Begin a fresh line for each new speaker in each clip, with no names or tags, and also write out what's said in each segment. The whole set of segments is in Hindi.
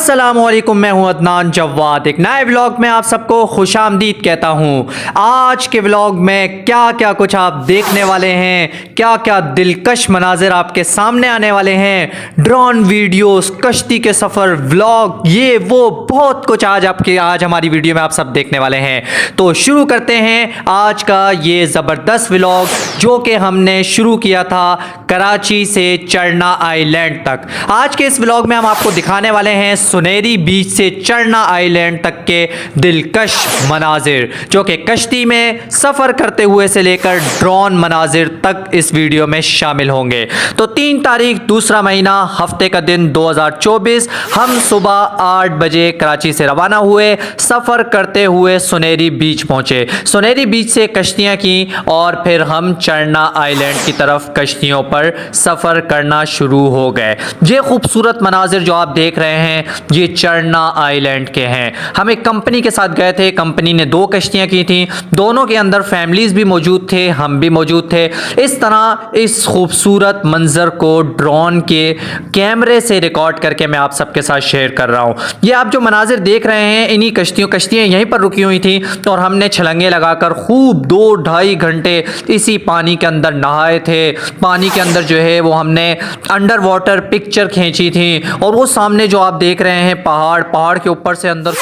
अस्सलामुअलैकुम, मैं हूं अदनान जवाद। एक नए व्लॉग में आप सबको खुशामदीद कहता हूं। आज के व्लॉग में क्या क्या कुछ आप देखने वाले हैं, क्या क्या दिलकश मनाजिर आपके सामने आने वाले हैं, ड्रोन वीडियोस, कश्ती के सफ़र, व्लॉग, ये वो बहुत कुछ आज हमारी वीडियो में आप सब देखने वाले हैं। तो शुरू करते हैं आज का ये ज़बरदस्त व्लॉग जो कि हमने शुरू किया था कराची से चरना आइलैंड तक। आज के इस व्लॉग में हम आपको दिखाने वाले हैं सुनहरी बीच से चरना आइलैंड तक के दिलकश मनाजिर, जो कि कश्ती में सफ़र करते हुए से लेकर ड्रोन मनाजिर तक इस वीडियो में शामिल होंगे। तो 3 तारीख दूसरा महीना हफ्ते का दिन 2024 हम सुबह 8 बजे कराची से रवाना हुए, सफ़र करते हुए सुनहरी बीच पहुंचे। सुनहरी बीच से कश्तियां की और फिर हम चरना आइलैंड की तरफ कश्तियों पर सफ़र करना शुरू हो गए। ये खूबसूरत मनाजिर जो आप देख रहे हैं ये चरना आइलैंड के हैं। हम एक कंपनी के साथ गए थे, कंपनी ने 2 कश्तियां की थी, दोनों के अंदर फैमिलीज भी मौजूद थे, हम भी मौजूद थे। इस तरह इस खूबसूरत मंजर को ड्रोन के कैमरे से रिकॉर्ड करके मैं आप सबके साथ शेयर कर रहा हूँ। ये आप जो मनाजिर देख रहे हैं इन्हीं कश्तियाँ यहीं पर रुकी हुई थी और हमने छलंगे लगाकर खूब 2-2.5 घंटे इसी पानी के अंदर नहाए थे। पानी के अंदर जो है वो हमने अंडर वाटर पिक्चर खींची थी और वो सामने जो आप देख रहे हैं पहाड़ के ऊपर से अंदर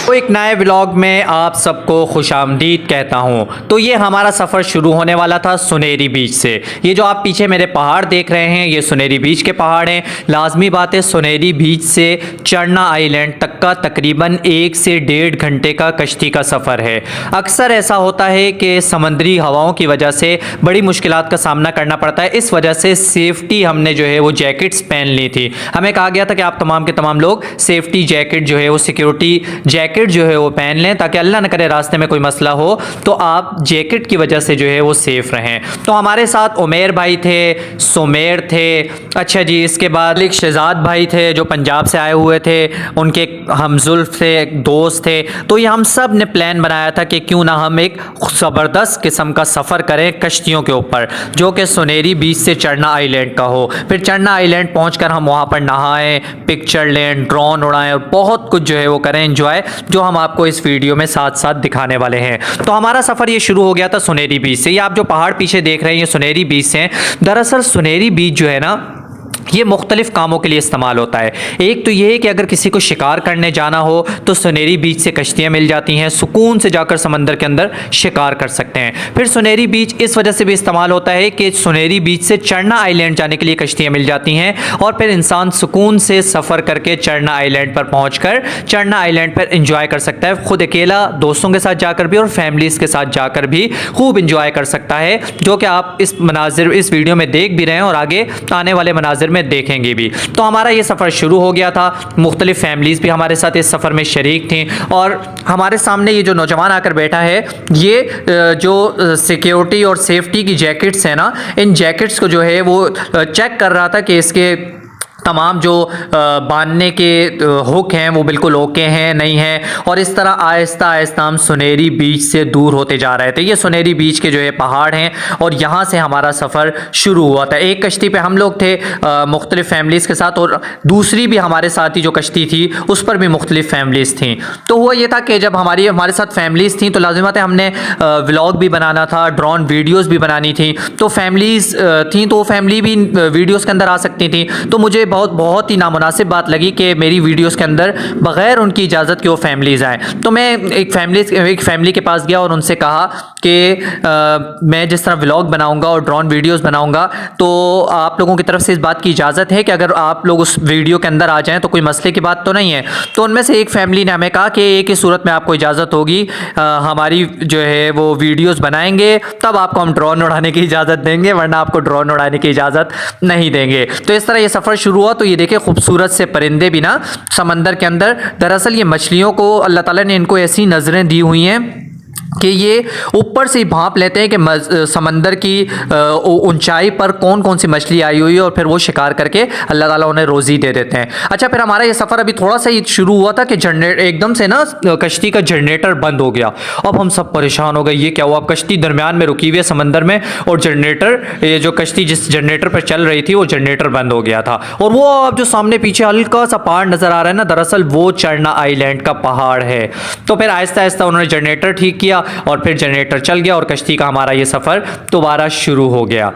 तो एक नए व्लॉग में आप सबको खुशामदीद कहता हूँ। तो ये हमारा सफ़र शुरू होने वाला था सुनहरी बीच से। ये जो आप पीछे मेरे पहाड़ देख रहे हैं ये सुनहरी बीच के पहाड़ हैं। लाजमी बात है सुनहरी बीच से चरना आइलैंड तक का तकरीबन 1 से 1.5 घंटे का कश्ती का सफ़र है। अक्सर ऐसा होता है कि समंदरी हवाओं की वजह से बड़ी मुश्किलात का सामना करना पड़ता है। इस वजह से सेफ्टी हमने जो है वो जैकेट्स पहन ली थी। हमें कहा गया था कि आप तमाम के तमाम लोग सेफ्टी जैकेट जो है वो सिक्योरिटी जैकेट जो है वो पहन लें ताकि अल्लाह न करे रास्ते में कोई मसला हो तो आप जैकेट की वजह से जो है वो सेफ रहें। तो हमारे साथ उमेर भाई थे, सुमेर थे, अच्छा जी, इसके बाद एक शहजाद भाई थे जो पंजाब से आए हुए थे, उनके हमजुल्फ थे, एक दोस्त थे। तो ये हम सब ने प्लान बनाया था कि क्यों ना हम एक ज़बरदस्त किस्म का सफ़र करें कश्तियों के ऊपर जो कि सुनहरी बीच से चरना आइलैंड का हो। फिर चरना आइलैंड पहुँच हम वहाँ पर नहाएँ, पिक्चर लें, ड्रोन उड़ाएँ और बहुत कुछ जो है वो करें एंजॉय, जो हम आपको इस वीडियो में साथ साथ दिखाने वाले हैं। तो हमारा सफ़र ये शुरू हो गया था सुनहरी बीच से। ये आप जो पहाड़ पीछे देख रहे हैं ये सुनहरी बीच से हैं। दरअसल सुनहरी बीच जो है ना ये मुख्तलिफ कामों के लिए इस्तेमाल होता है। एक तो ये है कि अगर किसी को शिकार करने जाना हो तो सुनहरी बीच से कश्तियाँ मिल जाती हैं, सुकून से जाकर समंदर के अंदर शिकार कर सकते हैं। फिर सुनहरी बीच इस वजह से भी इस्तेमाल होता है कि सुनहरी बीच से चरना आइलैंड जाने के लिए कश्तियाँ मिल जाती हैं और फिर इंसान सुकून से सफ़र करके चरना आइलैंड पर पहुँच कर चरना आइलैंड पर इंजॉय कर सकता है। खुद अकेला, दोस्तों के साथ जाकर भी और फैमिलीज़ के साथ जाकर भी खूब इंजॉय कर सकता है, जो कि आप इस वीडियो में देख भी रहे हैं और आगे आने वाले मनाजिर में देखेंगे भी। तो हमारा ये सफ़र शुरू हो गया था। मुख्तलिफ फैमिलीज़ भी हमारे साथ इस सफ़र में शरीक थी और हमारे सामने ये जो नौजवान आकर बैठा है ये जो सिक्योरिटी और सेफ्टी की जैकेट्स हैं ना, इन जैकेट्स को जो है वो चेक कर रहा था कि इसके तमाम जो बांधने के हुक हैं वो बिल्कुल ओके हैं नहीं हैं। और इस तरह आहिस्ता आहिस्ता हम सुनहरी बीच से दूर होते जा रहे थे। ये सुनहरी बीच के जो है पहाड़ हैं और यहाँ से हमारा सफ़र शुरू हुआ था। एक कश्ती पे हम लोग थे मुख्तलिफ फैमिलीज़ के साथ और दूसरी भी हमारे साथ ही जो कश्ती थी उस पर भी मुख्तलिफ फैमिलीज़ थी। तो हुआ ये था कि जब हमारे साथ फैमिलीज़ थी तो लाजिमत है हमने व्लॉग भी बनाना था, ड्रोन वीडियोज़ भी बनानी थी। तो फैमिलीज़ थी तो वो फैमिली भी वीडियोज़ के अंदर आ सकती थी। तो मुझे बहुत ही नामुनासिब बात लगी कि मेरी वीडियोस के अंदर बग़ैर उनकी इजाज़त के वो फैमिलीज़ आएँ। तो मैं एक फैमिली के पास गया और उनसे कहा कि मैं जिस तरह व्लॉग बनाऊंगा और ड्रोन वीडियोस बनाऊंगा तो आप लोगों की तरफ से इस बात की इजाज़त है कि अगर आप लोग उस वीडियो के अंदर आ जाएं तो कोई मसले की बात तो नहीं है। तो उनमें से एक फैमिली ने हमें कहा कि एक ही सूरत में आपको इजाज़त होगी, हमारी जो है वो वीडियोस बनाएंगे तब आपको हम ड्रोन उड़ाने की इजाज़त देंगे, वरना आपको ड्रोन उड़ाने की इजाज़त नहीं देंगे। तो इस तरह ये सफ़र शुरू हुआ। तो ये देखिए खूबसूरत से परिंदे भी ना समंदर के अंदर, दरअसल ये मछलियों को अल्लाह ताला ने इनको ऐसी नज़रें दी हुई हैं कि ये ऊपर से ही भांप लेते हैं कि समंदर की ऊंचाई पर कौन कौन सी मछली आई हुई है और फिर वो शिकार करके अल्लाह ताला उन्हें रोज़ी दे देते हैं। अच्छा, फिर हमारा ये सफ़र अभी थोड़ा सा ही शुरू हुआ था कि जनरेटर एकदम से ना कश्ती का जनरेटर बंद हो गया। अब हम सब परेशान हो गए, ये क्या हुआ? अब कश्ती दरमियान में रुकी हुई है समंदर में और जनरेटर, ये जो कश्ती जिस जनरेटर पर चल रही थी वो जनरेटर बंद हो गया था। और वो अब जो सामने पीछे हल्का सा पहाड़ नज़र आ रहा है ना, दरअसल वो चढ़ना आइलैंड का पहाड़ है। तो फिर आहिस्ता आहिस्ता उन्होंने जनरेटर ठीक किया और फिर जनरेटर चल गया और कश्ती का हमारा ये सफ़र दोबारा शुरू हो गया।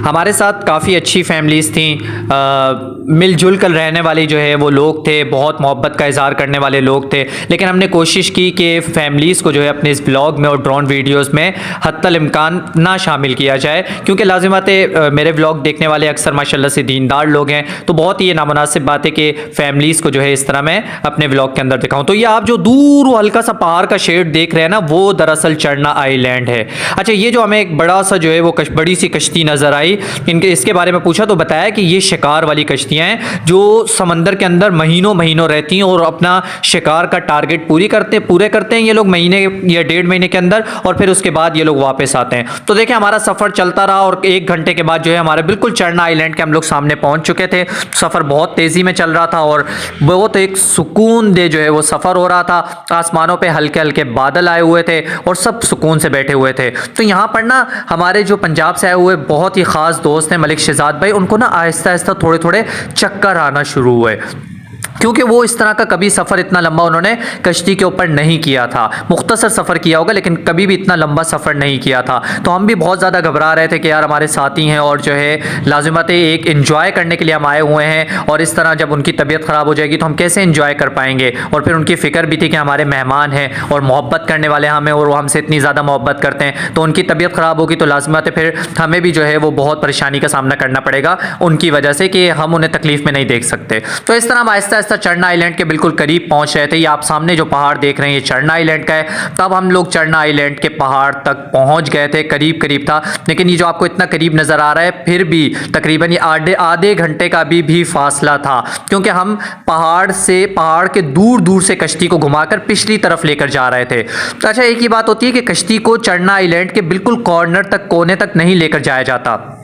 हमारे साथ काफ़ी अच्छी फैमिलीज़ थी, मिलजुल कर रहने वाली जो है वो लोग थे, बहुत मोहब्बत का इज़हार करने वाले लोग थे। लेकिन हमने कोशिश की कि फैमिलीज़ को जो है अपने इस ब्लॉग में और ड्रोन वीडियोस में हत्तल इम्कान ना शामिल किया जाए, क्योंकि लाजिमत है मेरे ब्लॉग देखने वाले अक्सर माशाल्लाह से दीनदार लोग हैं, तो बहुत ही ये नामुनासिब बात है कि फैमिलीज़ को जो है इस तरह मैं अपने ब्लॉग के अंदर दिखाऊँ। तो ये आप जो दूर वो हल्का सा पहाड़ का शेड देख रहे हैं ना, वो दरअसल चढ़ना आइलैंड है। अच्छा, ये जो हमें एक बड़ा सा जो है वो बड़ी सी कश्ती नज़र आई, इसके बारे में पूछा तो बताया कि ये शिकार वाली कश्तियाँ हैं जो समंदर के अंदर महीनों महीनों रहती हैं और अपना शिकार का टारगेट पूरे करते हैं ये लोग महीने या 1.5 महीने के अंदर, और फिर उसके बाद ये लोग वापस आते हैं। तो देखिए हमारा सफ़र चलता रहा और 1 घंटे के बाद जो है हमारे बिल्कुल चढ़ना आइलैंड के हम लोग सामने पहुंच चुके थे। सफ़र बहुत तेज़ी में चल रहा था और बहुत एक सुकून दे जो है वो सफ़र हो रहा था। आसमानों पर हल्के हल्के बादल आए हुए थे और सब सुकून से बैठे हुए थे। तो यहाँ पर ना हमारे जो पंजाब से आए हुए बहुत ही ख़ास दोस्त हैं मलिक शहजाद भाई, उनको ना आहिस्ता आहिस्ता थोड़े थोड़े चक्कर आना शुरू हुए, क्योंकि वो इस तरह का कभी सफ़र इतना लंबा उन्होंने कश्ती के ऊपर नहीं किया था। मुख्तसर सफ़र किया होगा लेकिन कभी भी इतना लंबा सफ़र नहीं किया था। तो हम भी बहुत ज़्यादा घबरा रहे थे कि यार हमारे साथी हैं और जो है लाजिमत एक इन्जॉय करने के लिए हम आए हुए हैं, और इस तरह जब उनकी तबीयत ख़राब हो जाएगी तो हम कैसे इन्जॉय कर पाएंगे। और फिर उनकी फ़िक्र भी थी कि हमारे मेहमान हैं और मोहब्बत करने वाले हमें, और वो हमसे इतनी ज़्यादा मोहब्बत करते हैं, तो उनकी तबीयत ख़राब होगी तो लाजिमत है फिर हमें भी जो है वो बहुत परेशानी का सामना करना पड़ेगा उनकी वजह से, कि हम उन्हें तकलीफ़ में नहीं देख सकते। तो इस तरह हम आहिस्ता आहिस्ता चढ़ना आइलैंड के बिल्कुल करीब पहुंच रहे थे। ये आप सामने जो पहाड़ देख रहे हैं ये चढ़ना आइलैंड का है। तब हम लोग चढ़ना आइलैंड के पहाड़ तक पहुंच गए थे, करीब करीब था। लेकिन ये जो आपको इतना करीब नज़र आ रहा है, फिर भी तकरीबन ये आधे घंटे का भी फासला था, क्योंकि हम पहाड़ के दूर दूर से कश्ती को घुमाकर पिछली तरफ लेकर जा रहे थे। तो अच्छा, एक ही बात होती है कि कश्ती को चढ़ना आइलैंड के बिल्कुल कोने तक नहीं लेकर जाया जाता।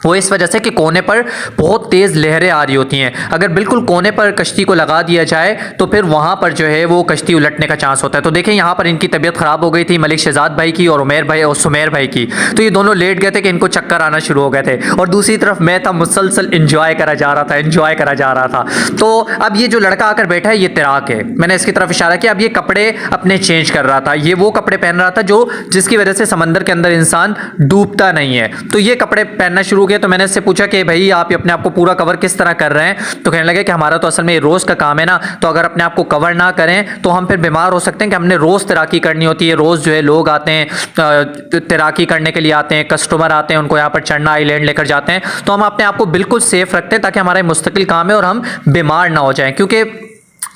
वो इस वजह से कि कोने पर बहुत तेज़ लहरें आ रही होती हैं। अगर बिल्कुल कोने पर कश्ती को लगा दिया जाए तो फिर वहाँ पर जो है वो कश्ती उलटने का चांस होता है। तो देखें यहाँ पर इनकी तबीयत ख़राब हो गई थी, मलिक शहजाद भाई की और उमेर भाई और सुमेर भाई की। तो ये दोनों लेट गए थे कि इनको चक्कर आना शुरू हो गए थे, और दूसरी तरफ मैं था मुसलसल इंजॉय करा जा रहा था। तो अब ये जो लड़का आकर बैठा है ये तिराक है, मैंने इसकी तरफ इशारा किया। अब ये कपड़े अपने चेंज कर रहा था, ये वो कपड़े पहन रहा था जिसकी वजह से समंदर के अंदर इंसान डूबता नहीं है। तो ये कपड़े पहनना शुरू किया। तो मैंने इससे पूछा कि भाई आप अपने आप को पूरा कवर किस तरह कर रहे हैं? तो कहने लगे कि हमारा तो असल में ये रोज़ का काम है ना, तो अगर अपने आप को कवर ना करें तो हम फिर बीमार हो सकते हैं, कि हमने रोज़ तैराकी करनी होती है। रोज़ जो है लोग आते हैं तैराकी करने के लिए आते हैं, कस्टमर आते हैं, उनको यहाँ पर चढ़ना आइलैंड लेकर जाते हैं। तो हम अपने आप को बिल्कुल सेफ रखते हैं ताकि हमारा मुस्तकिल काम है और हम बीमार ना हो जाएं। क्योंकि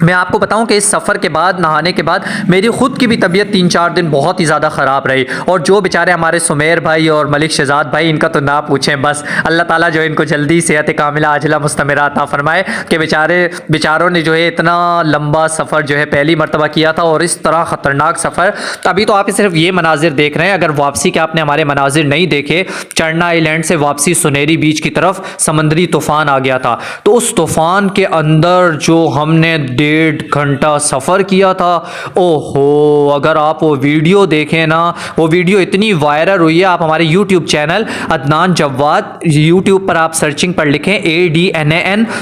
मैं आपको बताऊं कि इस सफ़र के बाद, नहाने के बाद मेरी ख़ुद की भी तबीयत 3-4 दिन बहुत ही ज़्यादा ख़राब रही। और जो बेचारे हमारे सुमेर भाई और मलिक शहजाद भाई, इनका तो ना पूछें, बस अल्लाह ताला जो इनको जल्दी सेहत कामिला आजिला मुस्तमिरा अता फरमाए, कि बेचारों ने जो है इतना लंबा सफ़र जो है पहली मरतबा किया था और इस तरह ख़तरनाक सफ़र। अभी तो आप सिर्फ ये मनाजिर देख रहे हैं, अगर वापसी के आपने हमारे मनाजिर नहीं देखे, चढ़ना आइलैंड से वापसी सुनहरी बीच की तरफ समंदरी तूफ़ान आ गया था। तो उस तूफ़ान के अंदर जो हमने 1.5 घंटा सफ़र किया था, ओहो, अगर आप वो वीडियो देखें ना, वो वीडियो इतनी वायरल हुई है। आप हमारे YouTube channel Adnan Jawwad, YouTube पर आप सर्चिंग पर लिखें ADNANJAWWAD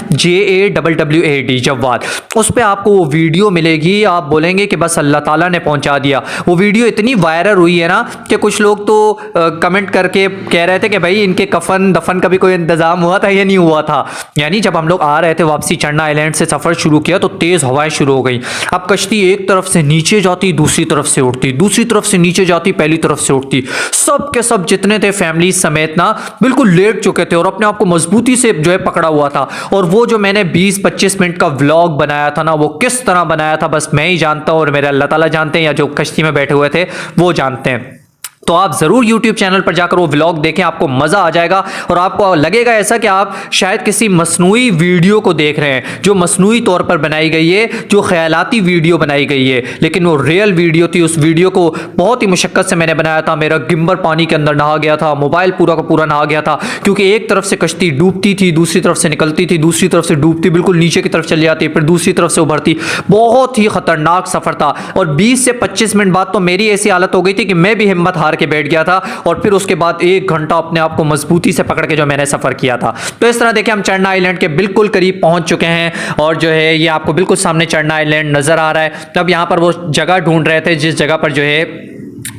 जव्वाद, उस पर आपको वो वीडियो मिलेगी। आप बोलेंगे कि बस अल्लाह ताला ने पहुंचा दिया। वो वीडियो इतनी वायरल हुई है ना कि कुछ लोग तो कमेंट करके कह रहे थे कि भाई इनके कफन दफन का भी कोई इंतज़ाम हुआ था या नहीं हुआ था। यानी जब हम लोग आ रहे थे वापसी चढ़ना आइलैंड से सफ़र शुरू किया तो तेज़ हवाएं शुरू हो गई। अब कश्ती एक तरफ से नीचे जाती, दूसरी तरफ से उठती, दूसरी तरफ से नीचे जाती, पहली तरफ से उठती। सब के सब जितने थे फैमिली समेत ना बिल्कुल लेट चुके थे और अपने आप को मजबूती से जो है पकड़ा हुआ था। और वो जो मैंने 20-25 मिनट का व्लॉग बनाया था ना, वो किस तरह बनाया था बस मैं ही जानता हूँ और मेरे अल्लाह ताला जानते हैं, या जो कश्ती में बैठे हुए थे वो जानते हैं। तो आप ज़रूर YouTube चैनल पर जाकर वो व्लॉग देखें, आपको मज़ा आ जाएगा और आपको लगेगा ऐसा कि आप शायद किसी मसनूई वीडियो को देख रहे हैं, जो मसनूई तौर पर बनाई गई है, जो ख्यालाती वीडियो बनाई गई है, लेकिन वो रियल वीडियो थी। उस वीडियो को बहुत ही मुशक्क़त से मैंने बनाया था। मेरा गिम्बर पानी के अंदर नहा गया था, मोबाइल पूरा का पूरा नहा गया था, क्योंकि एक तरफ से कश्ती डूबती थी, दूसरी तरफ से निकलती थी, दूसरी तरफ से डूबती, बिल्कुल नीचे की तरफ चली जाती, फिर दूसरी तरफ से उभरती। बहुत ही ख़तरनाक सफ़र था और 20 से 25 मिनट बाद तो मेरी ऐसी हालत हो गई थी कि मैं भी हिम्मत हार के बैठ गया था और फिर उसके बाद 1 घंटा अपने आप को मजबूती से पकड़ के जो मैंने सफर किया था। तो इस तरह देखिए हम चढ़ना आइलैंड के बिल्कुल करीब पहुंच चुके हैं और जो है ये आपको बिल्कुल सामने चढ़ना आइलैंड नजर आ रहा है। तब यहां पर वो जगह ढूंढ रहे थे जिस जगह पर जो है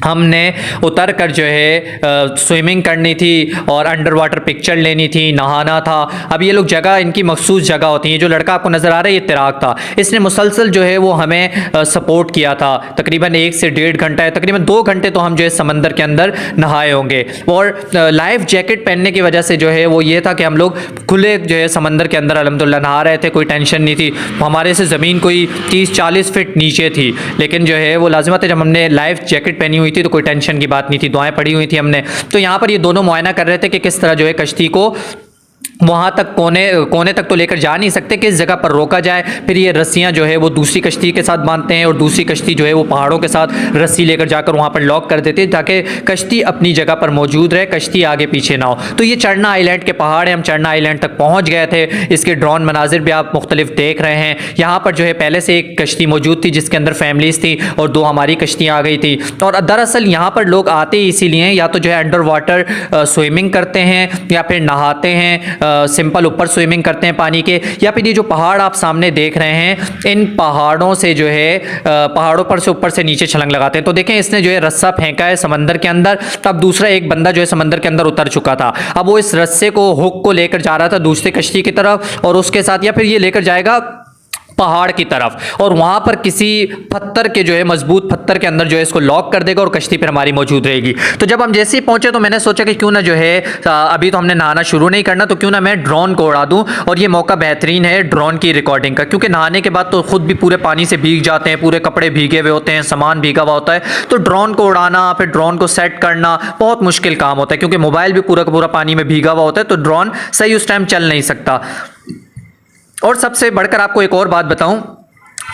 हमने उतर कर जो है स्विमिंग करनी थी और अंडर वाटर पिक्चर लेनी थी, नहाना था। अब ये लोग जगह, इनकी मखसूस जगह होती है। जो लड़का आपको नज़र आ रहा है ये तिराक था, इसने मुसलसल जो है वो हमें सपोर्ट किया था। तकरीबन 1 से 1.5 घंटा है, तकरीबन 2 घंटे तो हम जो है समंदर के अंदर नहाए होंगे। और लाइफ जैकेट पहनने की वजह से जो है वो ये था कि हम लोग खुले जो है समंदर के अंदर अल्हम्दुलिल्लाह नहा रहे थे, कोई टेंशन नहीं थी। हमारे से ज़मीन कोई 30-40 फीट नीचे थी, लेकिन जो है वो लाजिमत है, जब हमने लाइफ जैकेट पहनी हुई थी तो कोई टेंशन की बात नहीं थी, दुआएं पड़ी हुई थी हमने। तो यहाँ पर ये दोनों मुआयना कर रहे थे कि किस तरह जो है कश्ती को वहाँ तक कोने तक तो लेकर जा नहीं सकते, किस जगह पर रोका जाए। फिर ये रस्सियाँ जो है वो दूसरी कश्ती के साथ बांधते हैं और दूसरी कश्ती जो है वो पहाड़ों के साथ रस्सी लेकर जाकर वहाँ पर लॉक कर देते हैं ताकि कश्ती अपनी जगह पर मौजूद रहे, कश्ती आगे पीछे ना हो। तो ये चढ़ना आइलैंड के पहाड़ हैं, हम चढ़ना आइलैंड तक पहुँच गए थे। इसके ड्रोन मनाजिर भी आप मुख्तलिफ देख रहे हैं। यहाँ पर जो है पहले से एक कश्ती मौजूद थी जिसके अंदर फैमिलीज थी और 2 हमारी कश्तियाँ आ गई थी। और दरअसल यहाँ पर लोग आते ही इसीलिए या तो जो है अंडर वाटर स्विमिंग करते हैं या फिर नहाते हैं, सिंपल ऊपर स्विमिंग करते हैं पानी के, या फिर ये जो पहाड़ आप सामने देख रहे हैं इन पहाड़ों से जो है पहाड़ों पर से ऊपर से नीचे छलांग लगाते हैं। तो देखें इसने जो है रस्सा फेंका है समंदर के अंदर, तब दूसरा एक बंदा जो है समंदर के अंदर उतर चुका था। अब वो इस रस्से को, हुक को लेकर जा रहा था दूसरी कश्ती की तरफ और उसके साथ, या फिर ये लेकर जाएगा पहाड़ की तरफ और वहां पर किसी पत्थर के जो है मजबूत पत्थर के अंदर जो है इसको लॉक कर देगा और कश्ती पर हमारी मौजूद रहेगी। तो जब हम जैसे ही पहुंचे तो मैंने सोचा कि क्यों ना जो है अभी तो हमने नहाना शुरू नहीं करना, तो क्यों ना मैं ड्रोन को उड़ा दूं। और ये मौका बेहतरीन है ड्रोन की रिकॉर्डिंग का, क्योंकि नहाने के बाद तो खुद भी पूरे पानी से भीग जाते हैं, पूरे कपड़े भीगे हुए होते हैं, सामान भीगा हुआ होता है। तो ड्रोन को उड़ाना, फिर ड्रोन को सेट करना बहुत मुश्किल काम होता है, क्योंकि मोबाइल भी पूरा का पूरा पानी में भीगा हुआ होता है, तो ड्रोन सही उस टाइम चल नहीं सकता। और सबसे बढ़कर आपको एक और बात बताऊं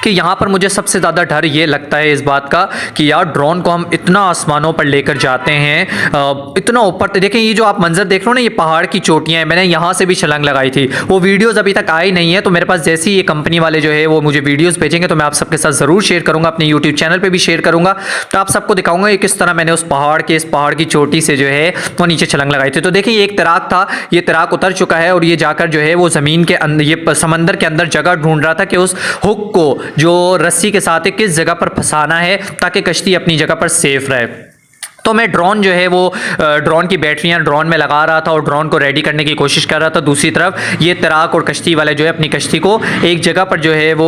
कि यहाँ पर मुझे सबसे ज़्यादा डर ये लगता है इस बात का कि यार ड्रोन को हम इतना आसमानों पर लेकर जाते हैं, इतना ऊपर। तो देखें ये जो आप मंजर देख रहे हो ना, ये पहाड़ की चोटियाँ हैं, मैंने यहाँ से भी छलांग लगाई थी। वो वीडियोज़ अभी तक आई नहीं है, तो मेरे पास जैसे ही ये कंपनी वाले जो है वो मुझे वीडियोज़ भेजेंगे तो मैं आप सबके साथ ज़रूर शेयर करूँगा, अपने यूट्यूब चैनल पर भी शेयर करूँगा। तो आप सबको दिखाऊँगा कि किस तरह मैंने उस पहाड़ की चोटी से जो है वो नीचे छलांग लगाई थी। तो देखिए ये एक तैराक था, ये तैराक उतर चुका है और ये जाकर जो है वो ज़मीन के अंदर, ये समंदर के अंदर जगह ढूंढ रहा था कि उस हुक को जो रस्सी के साथ है किस जगह पर फंसाना है ताकि कश्ती अपनी जगह पर सेफ रहे। तो मैं ड्रोन जो है वो ड्रोन की बैटरियां ड्रोन में लगा रहा था और ड्रोन को रेडी करने की कोशिश कर रहा था। दूसरी तरफ ये तैराक और कश्ती वाले जो है अपनी कश्ती को एक जगह पर जो है वो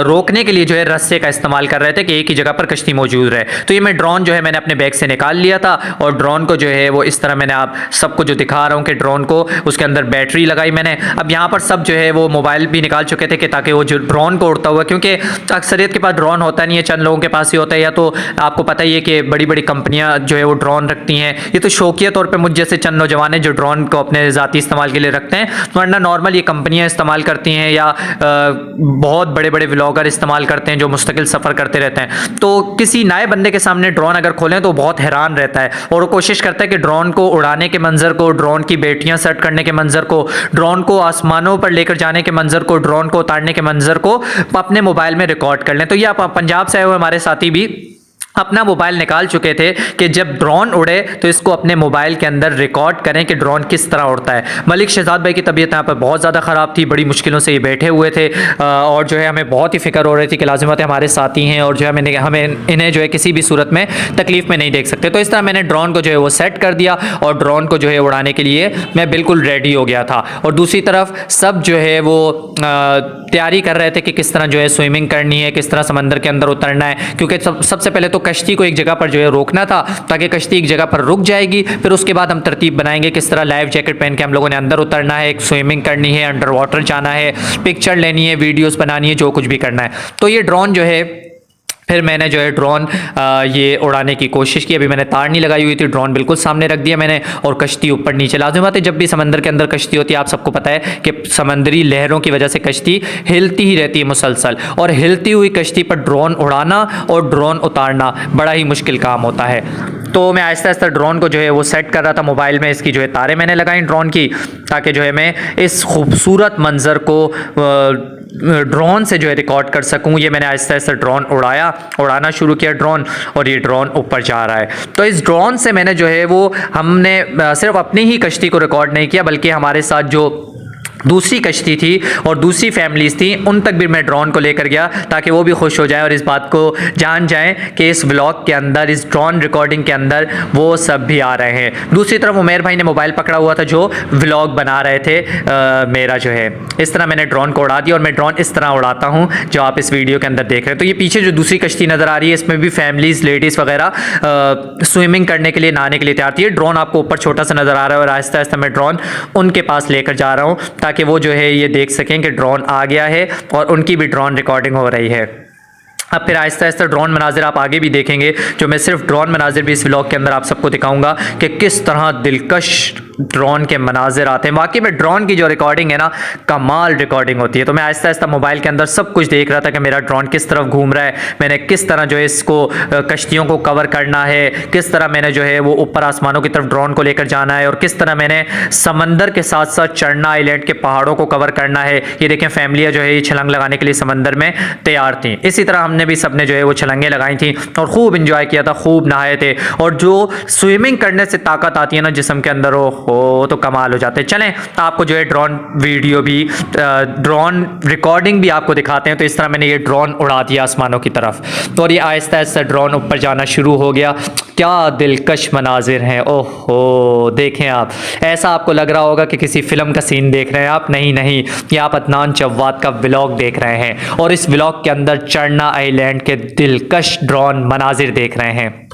रोकने के लिए जो है रस्से का इस्तेमाल कर रहे थे कि एक ही जगह पर कश्ती मौजूद रहे। तो ये मैं ड्रोन जो है मैंने अपने बैग से निकाल लिया था और ड्रोन को जो है वो इस तरह मैंने आप सबको जो दिखा रहा हूँ कि ड्रोन को उसके अंदर बैटरी लगाई मैंने। अब यहाँ पर सब जो है वो मोबाइल भी निकाल चुके थे कि ताकि वो जो ड्रोन को उड़ता हुआ, क्योंकि अक्सरियत के पास ड्रोन होता नहीं है, चंद लोगों के पास ही होता है, या तो आपको पता ही है कि बड़ी बड़ी कंपनियाँ जो है वो ड्रोन रखती हैं। ये तो शौकिया तौर पे मुझ जैसे चंद नौजवान हैं जो ड्रोन को अपने ज़ाती इस्तेमाल के लिए रखते हैं, वरना नॉर्मल ये कंपनियां इस्तेमाल करती हैं या बहुत बड़े बड़े व्लॉगर इस्तेमाल करते हैं जो मुस्तकिल सफ़र करते रहते हैं। तो किसी नए बंदे के सामने ड्रोन अगर खोलें तो बहुत हैरान रहता है और वो कोशिश करता है कि ड्रोन को उड़ाने के मंजर को, ड्रोन की बैटरियाँ सेट करने के मंजर को, ड्रोन को आसमानों पर लेकर जाने के मंजर को, ड्रोन को उतारने के मंजर को अपने मोबाइल में रिकॉर्ड कर लें। तो ये आप पंजाब से आए हुए हमारे साथी भी अपना मोबाइल निकाल चुके थे कि जब ड्रोन उड़े तो इसको अपने मोबाइल के अंदर रिकॉर्ड करें कि ड्रोन किस तरह उड़ता है। मलिक शहजाद भाई की तबीयत यहाँ पर बहुत ज़्यादा ख़राब थी, बड़ी मुश्किलों से ये बैठे हुए थे और जो है हमें बहुत ही फ़िक्र हो रही थी कि लाजिमत है हमारे साथी हैं और जो है हमें इन्हें जो है किसी भी सूरत में तकलीफ़ में नहीं देख सकते। तो इस तरह मैंने ड्रोन को जो है वो सेट कर दिया और ड्रोन को जो है उड़ाने के लिए मैं बिल्कुल रेडी हो गया था। और दूसरी तरफ सब जो है वो तैयारी कर रहे थे कि किस तरह जो है स्विमिंग करनी है, किस तरह समंदर के अंदर उतरना है, क्योंकि सबसे पहले तो कश्ती को एक जगह पर जो है रोकना था ताकि कश्ती एक जगह पर रुक जाएगी। फिर उसके बाद हम तरतीब बनाएंगे किस तरह लाइफ जैकेट पहन के हम लोगों ने अंदर उतरना है, स्विमिंग करनी है, अंडर वाटर जाना है, पिक्चर लेनी है, वीडियोस बनानी है, जो कुछ भी करना है। तो ये ड्रोन जो है फिर मैंने जो है ड्रोन ये उड़ाने की कोशिश की। अभी मैंने तार नहीं लगाई हुई थी, ड्रोन बिल्कुल सामने रख दिया मैंने और कश्ती ऊपर नीचे। लाज़िम बात है, जब भी समंदर के अंदर कश्ती होती है आप सबको पता है कि समंदरी लहरों की वजह से कश्ती हिलती ही रहती है मुसलसल, और हिलती हुई कश्ती पर ड्रोन उड़ाना और ड्रोन उतारना बड़ा ही मुश्किल काम होता है। तो मैं आहिस्ता आहिस्ता ड्रोन को जो है वो सेट कर रहा था मोबाइल में। इसकी जो है तारें मैंने लगाई ड्रोन की, ताकि जो है मैं इस खूबसूरत मंज़र को ड्रोन से जो है रिकॉर्ड कर सकूं। ये मैंने आहिस्ता आहिस्ता ड्रोन उड़ाना शुरू किया ड्रोन, और ये ड्रोन ऊपर जा रहा है। तो इस ड्रोन से मैंने जो है वो हमने सिर्फ अपनी ही कश्ती को रिकॉर्ड नहीं किया, बल्कि हमारे साथ जो दूसरी कश्ती थी और दूसरी फैमिलीज़ थी उन तक भी मैं ड्रोन को लेकर गया, ताकि वो भी खुश हो जाएं और इस बात को जान जाएं कि इस व्लॉग के अंदर, इस ड्रोन रिकॉर्डिंग के अंदर वो सब भी आ रहे हैं। दूसरी तरफ उमेर भाई ने मोबाइल पकड़ा हुआ था जो व्लॉग बना रहे थे मेरा जो है। इस तरह मैंने ड्रोन को उड़ा दिया, और मैं ड्रोन इस तरह उड़ाता हूँ जो आप इस वीडियो के अंदर देख रहे हैं। तो ये पीछे जो दूसरी कश्ती नज़र आ रही है, इसमें भी फैमिलीज़, लेडीज़ वगैरह स्विमिंग करने के लिए, नहाने के लिए तैयार थी। ड्रोन आपको ऊपर छोटा सा नज़र आ रहा है, और आहिस्ता आहिस्ता मैं ड्रोन उनके पास लेकर जा रहा हूँ, ताकि वो जो है ये देख सकें कि ड्रोन आ गया है और उनकी भी ड्रोन रिकॉर्डिंग हो रही है। अब फिर आहिस्ता आहिस्ता ड्रोन मनाजिर आप आगे भी देखेंगे, जो मैं सिर्फ ड्रोन मनाजिर भी इस व्लॉग के अंदर आप सबको दिखाऊंगा कि किस तरह दिलकश ड्रोन के मनाजिर आते हैं। वाकई में ड्रोन की जो रिकॉर्डिंग है ना, कमाल रिकॉर्डिंग होती है। तो मैं आहिस्ता आहिस्ता मोबाइल के अंदर सब कुछ देख रहा था कि मेरा ड्रोन किस तरफ घूम रहा है, मैंने किस तरह जो है इसको कश्तियों को कवर करना है, किस तरह मैंने जो है वो ऊपर आसमानों की तरफ ड्रोन को लेकर जाना है, और किस तरह मैंने समंदर के साथ साथ चढ़ना आइलैंड के पहाड़ों को कवर करना है। ये देखें, फैमिलियाँ जो है ये छलांग लगाने के लिए समंदर में तैयार थी। इसी तरह हमने भी सबने जो है वो छलांगें लगाई थी और खूब इंजॉय किया था, खूब नहाए थे। और जो स्विमिंग करने से ताकत आती है ना जिस्म के अंदर, हो तो कमाल हो जाते हैं। चलें आपको जो है ड्रोन वीडियो भी, ड्रोन रिकॉर्डिंग भी आपको दिखाते हैं। तो इस तरह मैंने ये ड्रोन उड़ा दिया आसमानों की तरफ, और ये आहिस्ता आहिस्ता ड्रोन ऊपर जाना शुरू हो गया। क्या दिलकश मनाजिर हैं, ओहो देखें आप, ऐसा आपको लग रहा होगा कि किसी फिल्म का सीन देख रहे हैं आप। नहीं नहीं, ये आप अदनान जव्वाद का व्लॉग देख रहे हैं, और इस व्लॉग के अंदर चढ़ना आइलैंड के दिलकश ड्रोन मनाजिर देख रहे हैं।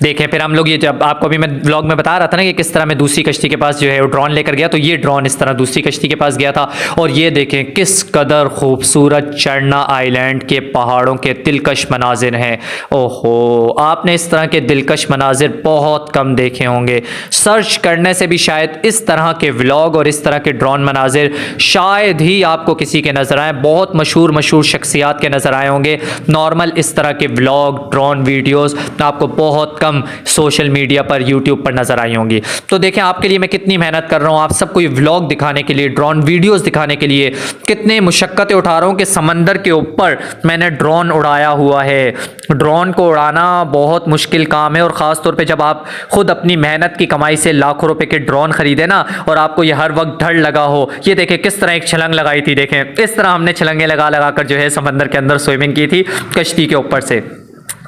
देखें, फिर हम लोग ये, जब आपको अभी मैं व्लॉग में बता रहा था ना कि किस तरह मैं दूसरी कश्ती के पास जो है वो ड्रोन लेकर गया, तो ये ड्रोन इस तरह दूसरी कश्ती के पास गया था, और ये देखें किस कदर खूबसूरत चढ़ना आइलैंड के पहाड़ों के दिलकश मनाजिर हैं। ओहो, आपने इस तरह के दिलकश मनाजिर बहुत कम देखे होंगे। सर्च करने से भी शायद इस तरह के व्लॉग और इस तरह के ड्रोन मनाजिर शायद ही आपको किसी के नज़र आए। बहुत मशहूर शख्सियात के नज़र आए होंगे। नॉर्मल इस तरह के व्लॉग, ड्रोन वीडियोज़ आपको बहुत कम सोशल मीडिया पर, यूट्यूब पर नजर आई होंगी। तो देखें आपके लिए मैं कितनी मेहनत कर रहा हूं, आप सबको ये व्लॉग दिखाने के लिए, ड्रोन वीडियोस दिखाने के लिए कितने मुशक्कतें उठा रहा हूं कि समंदर के ऊपर मैंने ड्रोन उड़ाया हुआ है। ड्रोन को उड़ाना बहुत मुश्किल काम है, और ख़ास तौर पे जब आप खुद अपनी मेहनत की कमाई से लाखों रुपए के ड्रोन खरीदे ना, और आपको ये हर वक्त डर लगा हो। ये देखें किस तरह एक छलांग लगाई थी, देखें इस तरह हमने छलांगे लगा लगा कर जो है समंदर के अंदर स्विमिंग की थी कश्ती के ऊपर से।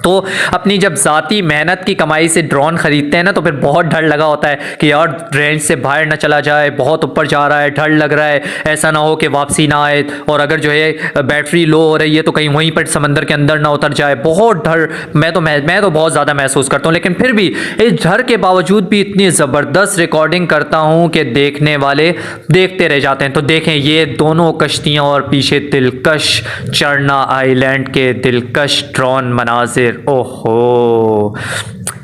तो अपनी जब ज़ाती मेहनत की कमाई से ड्रोन ख़रीदते हैं ना, तो फिर बहुत डर लगा होता है कि यार रेंज से बाहर ना चला जाए, बहुत ऊपर जा रहा है, डर लग रहा है, ऐसा ना हो कि वापसी ना आए, और अगर जो है बैटरी लो हो रही है तो कहीं वहीं पर समंदर के अंदर ना उतर जाए। बहुत डर मैं तो बहुत ज़्यादा महसूस करता हूँ, लेकिन फिर भी इस डर के बावजूद भी इतनी ज़बरदस्त रिकॉर्डिंग करता हूँ कि देखने वाले देखते रह जाते हैं। तो देखें ये दोनों कश्तियाँ और पीछे दिलकश चढ़ना आइलैंड के दिलकश ड्रोन मनाजिर। ओहो,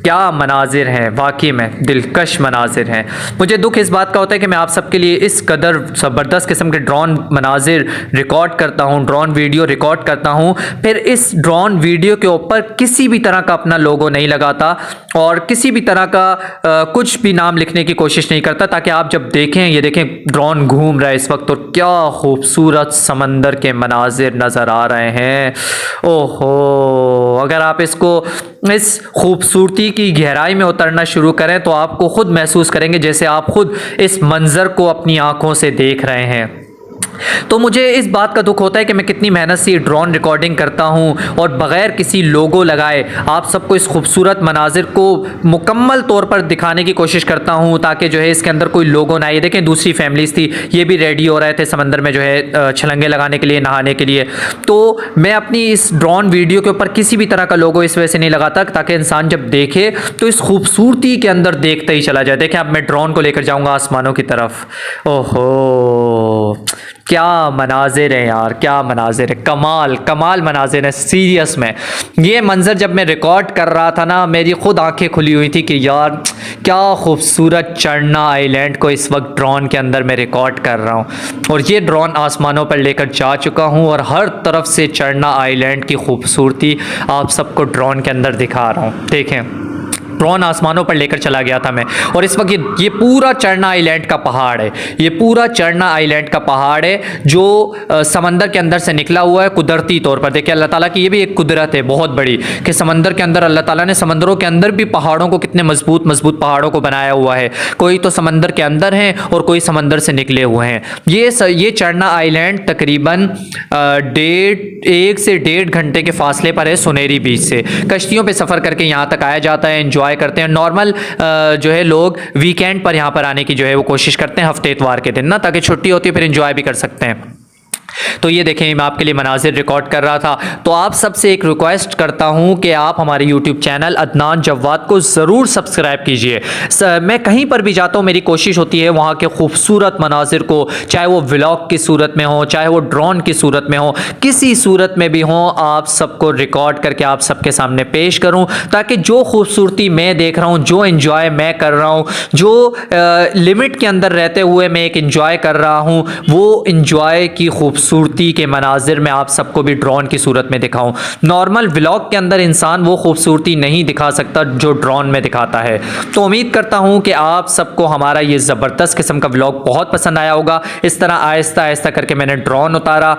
क्या मनाजिर हैं, वाकई में दिलकश मनाजिर हैं। मुझे दुख इस बात का होता है कि मैं आप सबके लिए इस कदर ज़बरदस्त किस्म के ड्रोन मनाजिर रिकॉर्ड करता हूँ, ड्रोन वीडियो रिकॉर्ड करता हूँ, फिर इस ड्रोन वीडियो के ऊपर किसी भी तरह का अपना लोगो नहीं लगाता और किसी भी तरह का कुछ भी नाम लिखने की कोशिश नहीं करता, ताकि आप जब देखें, ये देखें ड्रोन घूम रहा है इस वक्त, तो क्या खूबसूरत समंदर के मनाजिर नज़र आ रहे हैं। ओहो, अगर आप इसको, इस खूबसूरती की गहराई में उतरना शुरू करें तो आपको खुद महसूस करेंगे जैसे आप खुद इस मंजर को अपनी आंखों से देख रहे हैं। तो मुझे इस बात का दुख होता है कि मैं कितनी मेहनत से ड्रोन रिकॉर्डिंग करता हूं और बग़ैर किसी लोगो लगाए आप सबको इस खूबसूरत मनाजिर को मुकम्मल तौर पर दिखाने की कोशिश करता हूं, ताकि जो है इसके अंदर कोई लोगो ना आए। देखें दूसरी फैमिलीज थी, ये भी रेडी हो रहे थे समंदर में जो है छलंगे लगाने के लिए, नहाने के लिए। तो मैं अपनी इस ड्रोन वीडियो के ऊपर किसी भी तरह का लोगो इस वजह से नहीं लगाता ताकि इंसान जब देखे तो इस खूबसूरती के अंदर देखते ही चला जाए। देखें अब मैं ड्रोन को लेकर जाऊँगा आसमानों की तरफ। ओहो, क्या मनाजिर हैं यार, क्या मनाजिर है, कमाल कमाल मनाजिर है सीरियस में। ये मंज़र जब मैं रिकॉर्ड कर रहा था ना, मेरी ख़ुद आंखें खुली हुई थी कि यार क्या खूबसूरत चढ़ना आइलैंड को इस वक्त ड्रोन के अंदर मैं रिकॉर्ड कर रहा हूँ। और ये ड्रोन आसमानों पर लेकर जा चुका हूँ और हर तरफ से चढ़ना आइलैंड की खूबसूरती आप सबको ड्रोन के अंदर दिखा रहा हूँ। देखें, ड्रोन आसमानों पर लेकर चला गया था मैं, और इस वक्त ये पूरा चढ़ना आइलैंड का पहाड़ है। ये पूरा चढ़ना आइलैंड का पहाड़ है जो समंदर के अंदर से निकला हुआ है कुदरती तौर पर। देखिए अल्लाह ताला की ये भी एक कुदरत है बहुत बड़ी कि समंदर के अंदर अल्लाह ताला ने समंदरों के अंदर भी पहाड़ों को, कितने मजबूत मजबूत पहाड़ों को बनाया हुआ है। कोई तो समंदर के अंदर हैं और कोई समंदर से निकले हुए हैं। ये चढ़ना आइलैंड तकरीबन 1 से 1.5 घंटे के फासले पर है सुनेरी बीच से। कश्तियों पर सफ़र करके यहाँ तक आया जाता है, इंजॉय करते हैं। नॉर्मल जो है लोग वीकेंड पर यहाँ पर आने की जो है वो कोशिश करते हैं, हफ्ते इतवार के दिन ना, ताकि छुट्टी होती है फिर एंजॉय भी कर सकते हैं। तो ये देखें, मैं आपके लिए मनाजिर रिकॉर्ड कर रहा था। तो आप सबसे एक रिक्वेस्ट करता हूँ कि आप हमारे यूट्यूब चैनल अदनान जवाद को ज़रूर सब्सक्राइब कीजिए। मैं कहीं पर भी जाता हूँ, मेरी कोशिश होती है वहाँ के खूबसूरत मनाजिर को, चाहे वो व्लॉग की सूरत में हो, चाहे वो ड्रोन की सूरत में हो, किसी सूरत में भी हो, आप सबको रिकॉर्ड करके आप सबके सामने पेश करूँ, ताकि जो खूबसूरती मैं देख रहा हूँ, जो इन्जॉय मैं कर रहा हूँ, जो लिमिट के अंदर रहते हुए मैं एक इन्जॉय कर रहा हूँ, वो इन्जॉय की खूबसूरती के मनाजिर में आप सबको भी ड्रोन की सूरत में दिखाऊं। नॉर्मल व्लॉग के अंदर इंसान वो खूबसूरती नहीं दिखा सकता जो ड्रोन में दिखाता है। तो उम्मीद करता हूं कि आप सबको हमारा ये ज़बरदस्त किस्म का व्लॉग बहुत पसंद आया होगा। इस तरह आहिस्ता आहिस्ता करके मैंने ड्रोन उतारा।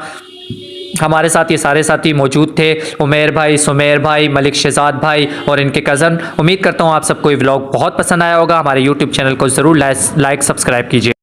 हमारे साथ ये सारे साथी मौजूद थे, उमेर भाई, सुमेर भाई, मलिक शहजाद भाई और इनके कज़न। उम्मीद करता हूँ आप सबको ये व्लॉग बहुत पसंद आया होगा। हमारे यूट्यूब चैनल को ज़रूर लाइक सब्सक्राइब कीजिए।